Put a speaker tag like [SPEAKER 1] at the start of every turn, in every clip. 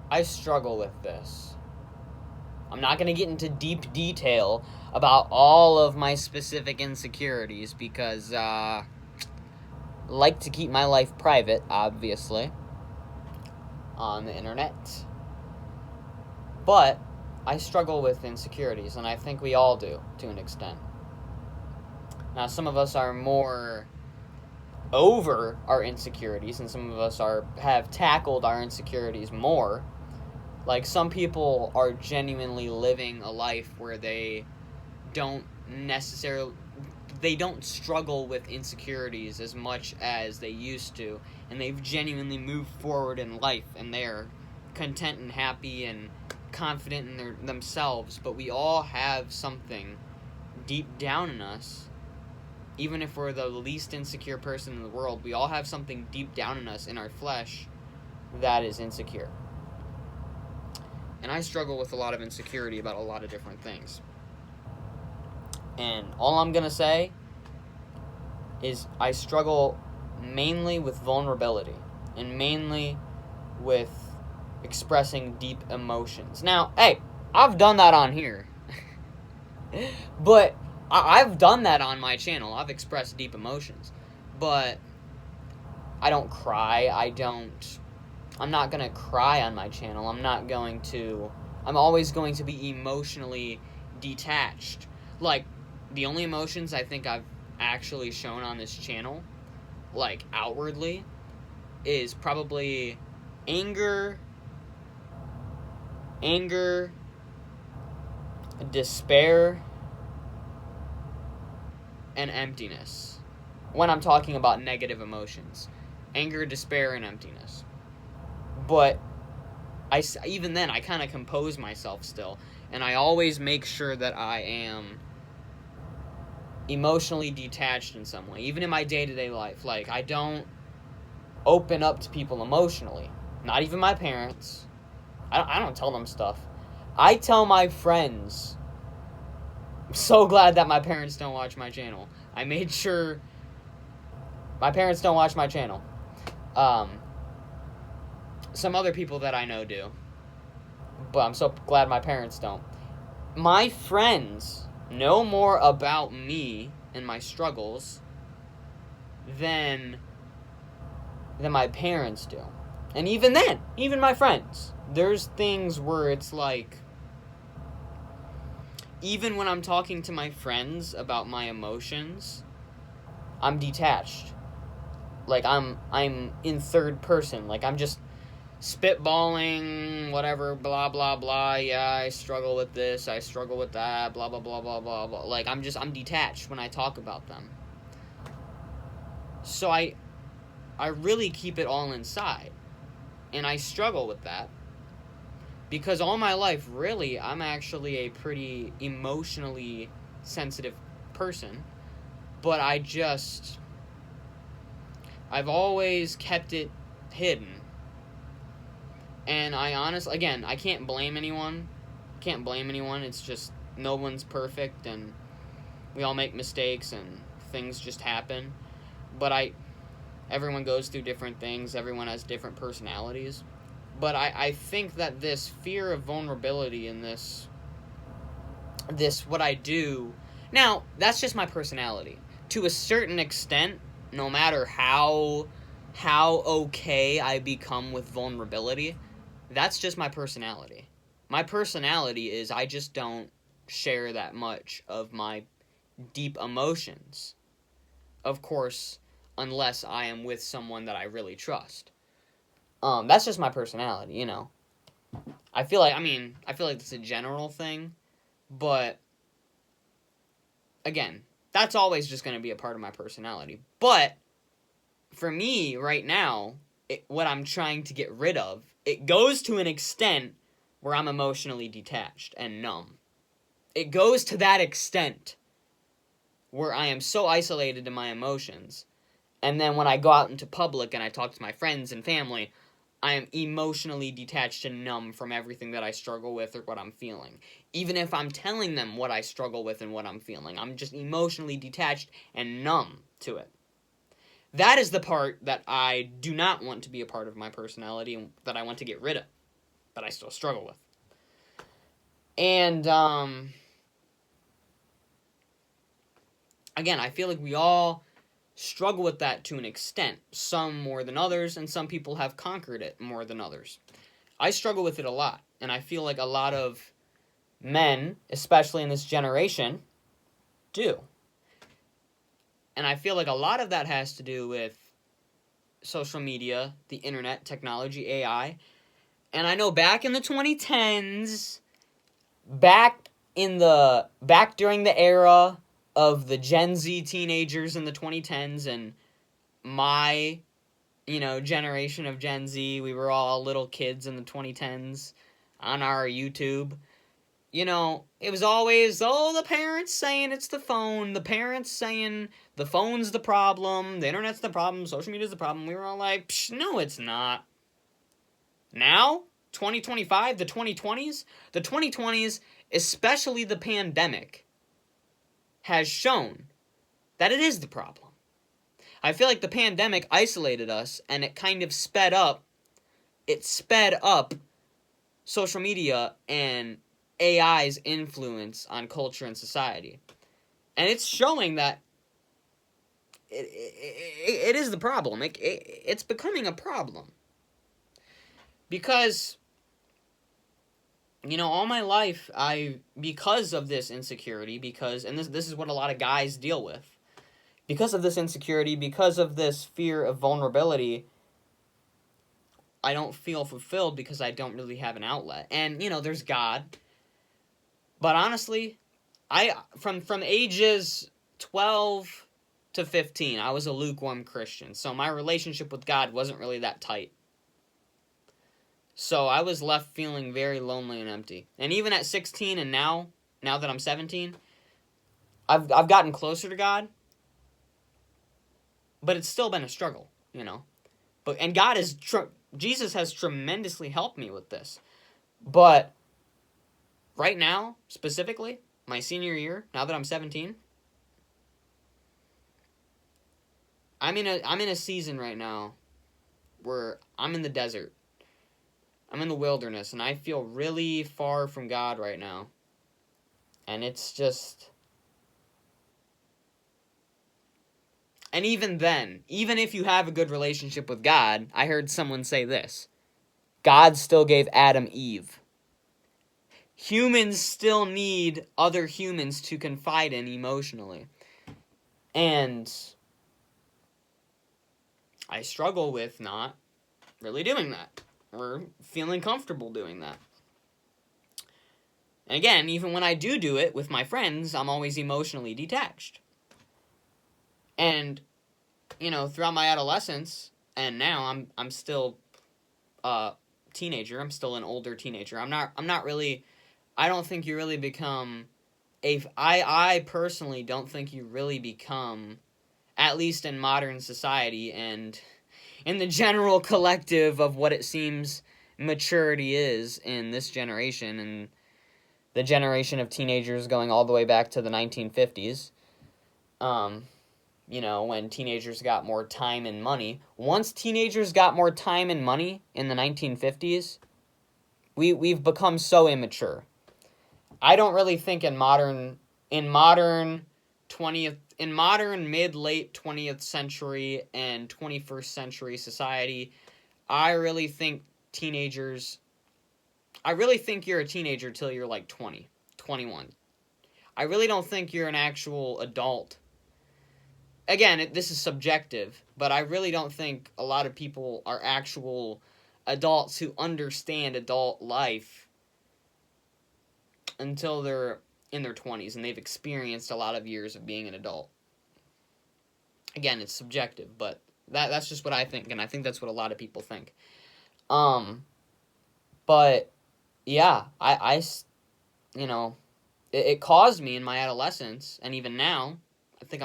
[SPEAKER 1] I struggle with this. I'm not going to get into deep detail about all of my specific insecurities because I like to keep my life private, obviously, on the internet. But I struggle with insecurities, and I think we all do, to an extent. Now, some of us are more over our insecurities, and some of us have tackled our insecurities more. Like, some people are genuinely living a life where they don't struggle with insecurities as much as they used to, and they've genuinely moved forward in life, and they're content and happy and confident in themselves. But we all have something deep down in us. Even if we're the least insecure person in the world, we all have something deep down in us, in our flesh, that is insecure. And I struggle with a lot of insecurity about a lot of different things. And all I'm going to say is I struggle mainly with vulnerability and mainly with expressing deep emotions. Now, hey, I've done that on here. But I've done that on my channel. I've expressed deep emotions. But I don't cry. I'm not going to cry on my channel. I'm always going to be emotionally detached. Like, the only emotions I think I've actually shown on this channel, like, outwardly, is probably anger, despair, and emptiness. When I'm talking about negative emotions. Anger, despair, and emptiness. But even then, I kind of compose myself still. And I always make sure that I am emotionally detached in some way. Even in my day-to-day life. Like, I don't open up to people emotionally. Not even my parents. I don't tell them stuff. I tell my friends. I'm so glad that my parents don't watch my channel. I made sure my parents don't watch my channel. Some other people that I know do. But I'm so glad my parents don't. My friends know more about me and my struggles than my parents do. And even then, even my friends, there's things where it's like, even when I'm talking to my friends about my emotions, I'm detached. Like, I'm in third person. Like, I'm just spitballing, whatever, blah, blah, blah. Yeah, I struggle with this, I struggle with that, blah, blah, blah, blah, blah, blah. Like, I'm detached when I talk about them. So I really keep it all inside. And I struggle with that. Because all my life, really, I'm actually a pretty emotionally sensitive person. But I've always kept it hidden. And I honestly, again, I can't blame anyone. It's just no one's perfect, and we all make mistakes, and things just happen. But everyone goes through different things. Everyone has different personalities. But I think that this fear of vulnerability and this what I do, now, that's just my personality. To a certain extent, no matter how okay I become with vulnerability, that's just my personality. My personality is I just don't share that much of my deep emotions. Of course, unless I am with someone that I really trust. That's just my personality, you know. I feel like it's a general thing, but again, that's always just going to be a part of my personality. But for me right now, what I'm trying to get rid of, it goes to an extent where I'm emotionally detached and numb. It goes to that extent where I am so isolated to my emotions. And then when I go out into public and I talk to my friends and family, I am emotionally detached and numb from everything that I struggle with or what I'm feeling. Even if I'm telling them what I struggle with and what I'm feeling, I'm just emotionally detached and numb to it. That is the part that I do not want to be a part of my personality and that I want to get rid of. that I still struggle with. And, again, I feel like we all struggle with that to an extent. Some more than others, and some people have conquered it more than others. I struggle with it a lot, and I feel like a lot of men, especially in this generation, do. And I feel like a lot of that has to do with social media, the internet, technology, AI. And I know back in the 2010s, back during the era of the Gen Z teenagers in the 2010s and my, generation of Gen Z, we were all little kids in the 2010s on our YouTube. It was always, the parents saying it's the phone, the parents saying the phone's the problem, the internet's the problem, social media's the problem. We were all like, no, it's not. Now, 2025, the 2020s, especially the pandemic, has shown that it is the problem. I feel like the pandemic isolated us, and it kind of sped up social media and AI's influence on culture and society. And it's showing that it is the problem. It's becoming a problem. Because, all my life, because of this insecurity, and this is what a lot of guys deal with, because of this insecurity, because of this fear of vulnerability, I don't feel fulfilled because I don't really have an outlet. And, there's God. But honestly, from ages 12 to 15, I was a lukewarm Christian. So my relationship with God wasn't really that tight. So I was left feeling very lonely and empty. And even at 16 and now that I'm 17, I've gotten closer to God. But it's still been a struggle, And Jesus has tremendously helped me with this. But right now, specifically, my senior year, now that I'm 17, I'm in a season right now where I'm in the desert. I'm in the wilderness, and I feel really far from God right now. And it's just... And even then, even if you have a good relationship with God, I heard someone say this: God still gave Adam Eve. Humans still need other humans to confide in emotionally. And I struggle with not really doing that, or feeling comfortable doing that. And again, even when I do it with my friends, I'm always emotionally detached. And, throughout my adolescence, and now I'm still a teenager. I'm still an older teenager. I'm not really... I don't think you really become I personally don't think you really become, at least in modern society and in the general collective of what it seems maturity is in this generation and the generation of teenagers going all the way back to the 1950s. When teenagers got more time and money. Once teenagers got more time and money in the 1950s, we've become so immature. I don't really think in modern mid-late 20th century and 21st century society, I really think you're a teenager till you're like 20, 21. I really don't think you're an actual adult. Again, this is subjective, but I really don't think a lot of people are actual adults who understand adult life until they're in their 20s and they've experienced a lot of years of being an adult. Again, it's subjective, but that's just what I think, and I think that's what a lot of people think. But yeah, it caused me in my adolescence, and even now, I think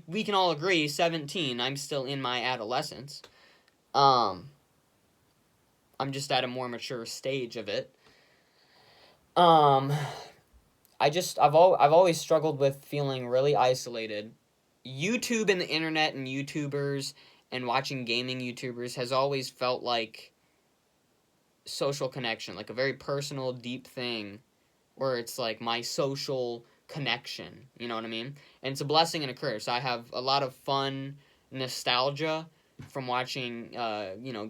[SPEAKER 1] we can all agree, 17, I'm still in my adolescence. I'm just at a more mature stage of it. I've always struggled with feeling really isolated. YouTube and the internet and YouTubers and watching gaming YouTubers has always felt like social connection, like a very personal, deep thing, where it's like my social connection, you know what I mean? And it's a blessing and a curse. I have a lot of fun nostalgia from watching,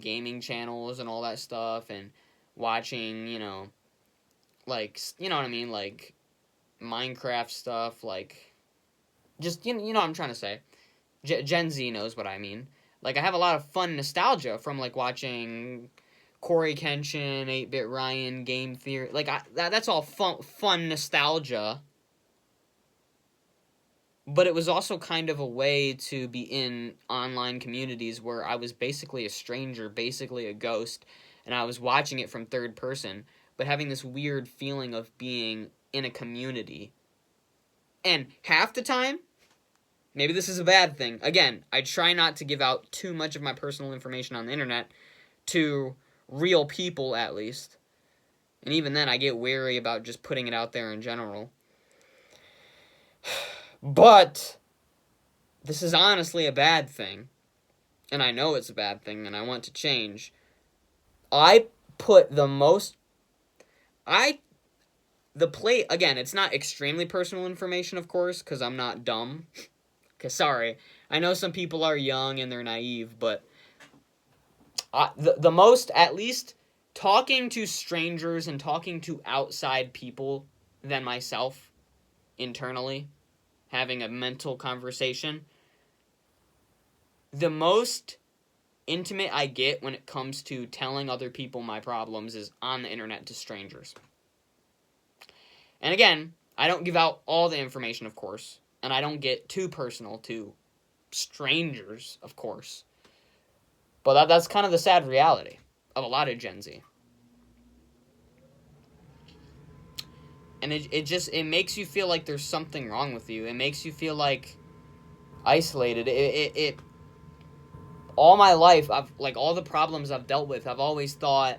[SPEAKER 1] gaming channels and all that stuff, and watching, like, you know what I mean, like, Minecraft stuff, like, just, you know what I'm trying to say. Gen Z knows what I mean. Like, I have a lot of fun nostalgia from, like, watching Corey Kenshin, 8-Bit Ryan, Game Theory. Like, that's all fun nostalgia. But it was also kind of a way to be in online communities where I was basically a stranger, basically a ghost, and I was watching it from third person, but having this weird feeling of being in a community. And half the time, maybe this is a bad thing. Again, I try not to give out too much of my personal information on the internet to real people, at least. And even then, I get wary about just putting it out there in general. But this is honestly a bad thing. And I know it's a bad thing, and I want to change. I put again, it's not extremely personal information, of course, because I'm not dumb. Because, sorry, I know some people are young and they're naive, but the most, at least, talking to strangers and talking to outside people than myself internally, having a mental conversation, the most intimate I get when it comes to telling other people my problems is on the internet to strangers. And again, I don't give out all the information, of course, and I don't get too personal to strangers, of course. But that's kind of the sad reality of a lot of Gen Z. And it makes you feel like there's something wrong with you. It makes you feel like isolated. It all my life, all the problems I've dealt with, I've always thought,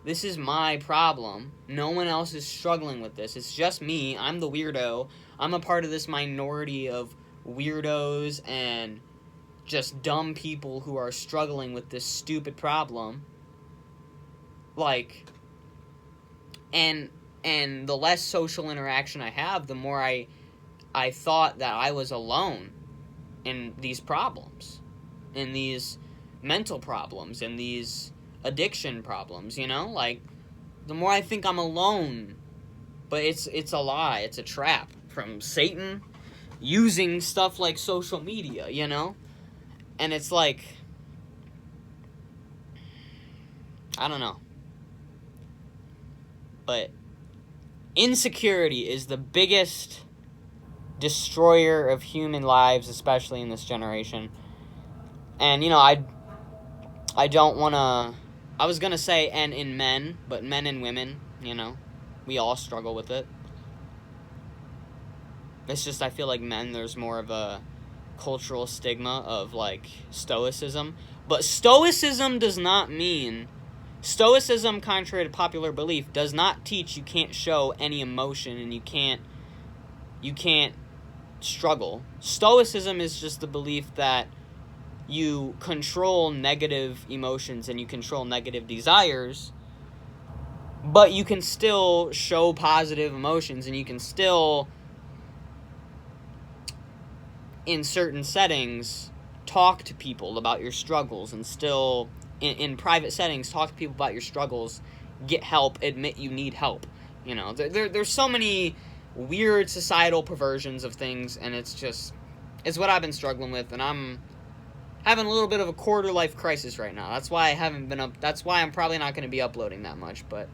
[SPEAKER 1] this is my problem. No one else is struggling with this. It's just me. I'm the weirdo. I'm a part of this minority of weirdos and just dumb people who are struggling with this stupid problem. And the less social interaction I have, the more I thought that I was alone in these problems, in these mental problems, in these addiction problems, the more I think I'm alone. But it's a lie, it's a trap from Satan using stuff like social media, And it's like, I don't know. But insecurity is the biggest destroyer of human lives, especially in this generation. And, I don't want to... I was going to say, and in men, but men and women, we all struggle with it. It's just, I feel like men, there's more of a cultural stigma of, stoicism. But stoicism does not mean... Stoicism, contrary to popular belief, does not teach you can't show any emotion and you can't struggle. Stoicism is just the belief that you control negative emotions and you control negative desires, but you can still show positive emotions and you can still, in certain settings, talk to people about your struggles and still... In private settings, talk to people about your struggles, get help, admit you need help. There's so many weird societal perversions of things, and it's what I've been struggling with, and I'm having a little bit of a quarter-life crisis right now. That's why I haven't been that's why I'm probably not going to be uploading that much, but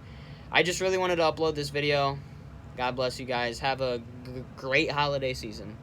[SPEAKER 1] I just really wanted to upload this video. God bless you guys. Have a great holiday season.